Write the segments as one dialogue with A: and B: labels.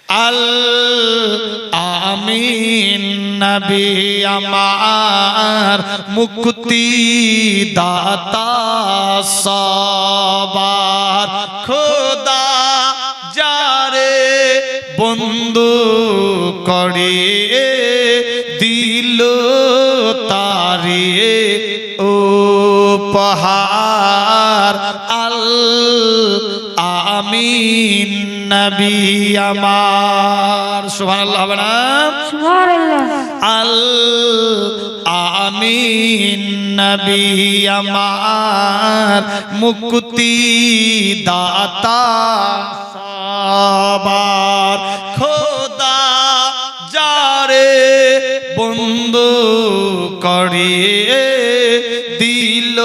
A: আল আমিন নবী আমার মুক্তি দাতা সবার খোদা যারে বন্ধু করে দিল তারে উপহার আল আমিন নবী আমার সুবহানাল্লাহ হবে না
B: সুবহানাল্লাহ
A: আল আমিন নবী আমার মুক্তি দাতা সবার খোদা যারে বন্ধু করে দিল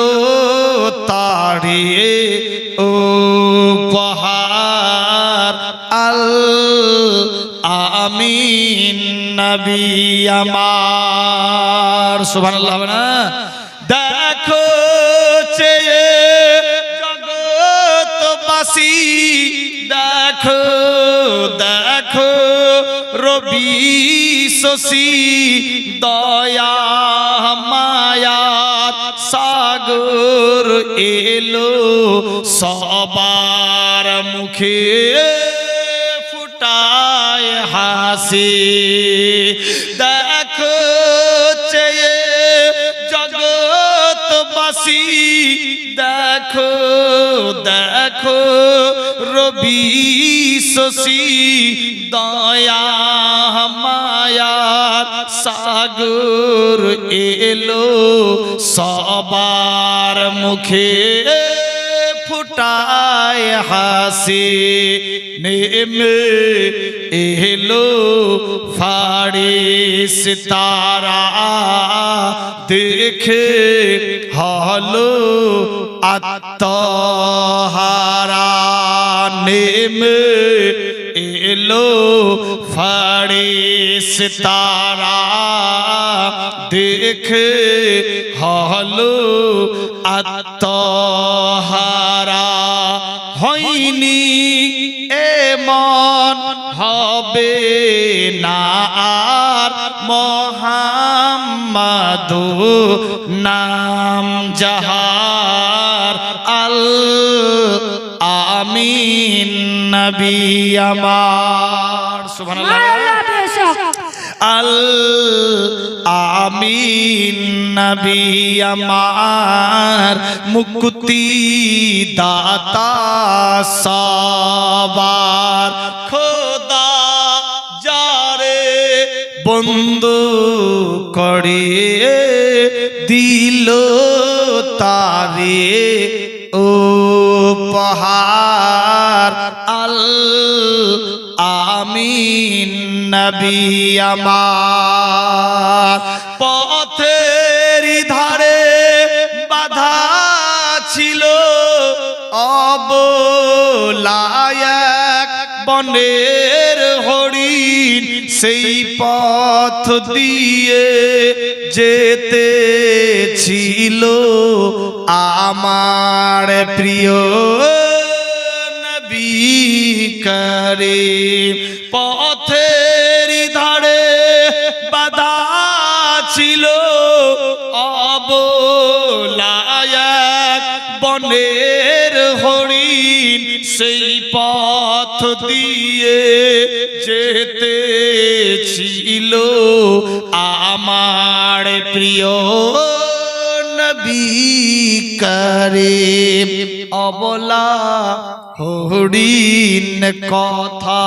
A: তারে উপহার আল আমিন নবী আমার সুবহানাল্লাহ হবে না দেখো চেয়ে জগৎবাসী দেখো দেখো রবি শশী দয়া মায়ার সাগর এলো সবার মুখে ফুটায় হাসি দেখো চেয়ে জগৎবাসী দেখো দেখো রবি শশী দয়া মায়ার সাগর এলো সবার মুখে ফুটায় হাসি নেমে এলো ফারিস্তারা দেখে হলো আত্মহারা নেমে এলো ফারিস্তারা দেখে হলো আত্মহারা হয়নি এমন হবে না আর মুহাম্মাদু নাম যাহার আল আমিন নবী আমার সুবহানাল্লাহ আল আমিন নবী আমার মুক্তি দাতা সবার খোদা যারে বন্ধু করে দিল তারে উপহার আল আমিন নবী আমার পথের ধারে বাধা ছিল অবলায় বনের হরিণ সেই পথ দিয়ে যেতে ছিল আমার প্রিয় নবী করিম পথের ধারে বাধা ছিল অবলায় বনের হরিণ সেই পথ দিয়ে যেতে ছিল আমার প্রিয় নবী করিম অবলা হরিণ কথা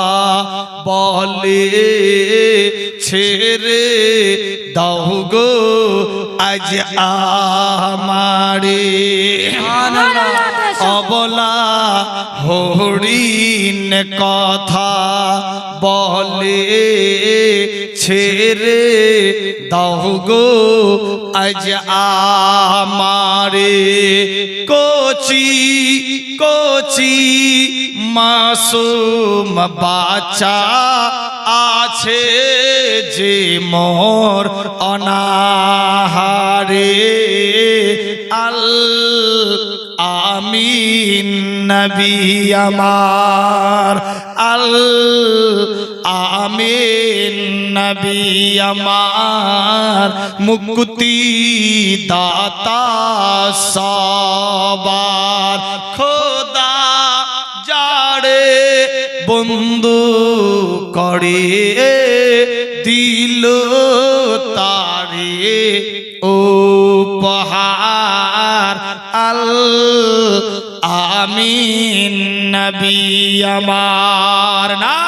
A: বলে ছেড়ে দাও গো আজ আমারে অবলা হরিণ কথা বলে ছেড়ে দাও গো আজ আমারে কচি কচি মাসুম বাচ্চা আছে যে মোর অনাহারে আল আমিন নবী আমার আল আমিন নবী আমার মুক্তি দাতা সবার খোদা যারে বন্ধু করে দিল তারে উপহার আল আমিন নবী আমার না